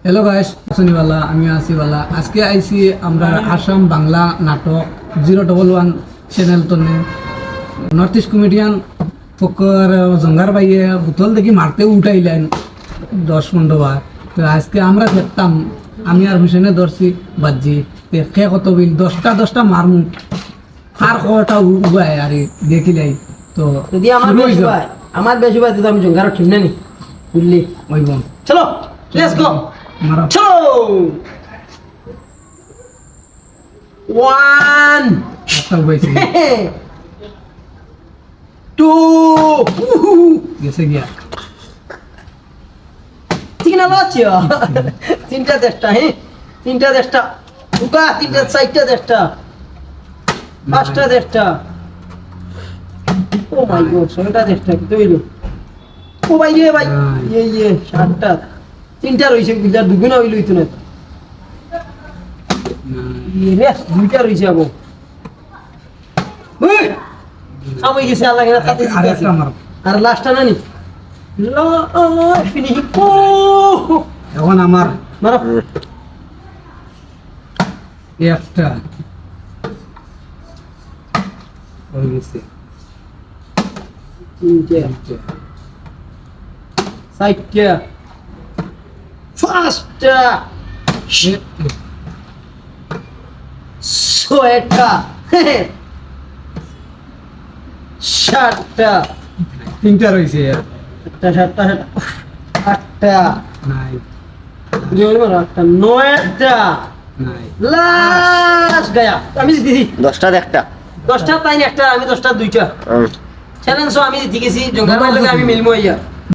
Hello guys, শনিবালা আমি আসিবালা। আজকে আইসি আমরা আসাম বাংলা নাটক 011 চ্যানেল তো নর্থ ইস্ট কমেডিয়ান ফকর জঙ্গার বাইয়ে বোতল দেখি মারতে উঠাইলেন 10-15 বার। তো আজকে আমরা দেখতাম, আমি আর হুসেনে ধরছি বাজি খে কত বিল 10টা মারমু আর কটা উবাই আর দেখিলাই। তো যদি আমার বেশি ভাই তো আমি জঙ্গার ঠিক না নি বুঝলি ওই বোন চলো লেটস গো মারা চলো 1 একটা উবাইছি 2 গেছে গিয়া ঠিক না বাচ্চা তিনটা দেশটা হ্যাঁ তিনটা দেশটা উকা তিনটা চারটা দেশটা পাঁচটা দেশটা ও মাই গড ছয়টা দেশটা কি তৈরি ও ভাই রে ভাই ইয়ে সাতটা তিনটা রইছে গুলা দুগুনা হইল হইতো না রে দুইটা রইছে আবো আমি গেছে আল্লাহ কেন তাতে আরেকটা মার আর লাস্টটা না নি লা ফিনিশ ও এখন আমার মারা একটা হয়ে গেছে তিনটা চারটা পাঁচটা ছয়টা সাতটা তিনটা রয়েছে আটটা সাতটা আটটা নাই আটটা নয়টা নাই লাস্ট গায়া আমি দিদি 10টা একটা 10টা তাই একটা আমি 10টা দুইটা চ্যালেঞ্জ আমি জিতেছি জঙ্গার বাইরে আমি মিলবো ইয়া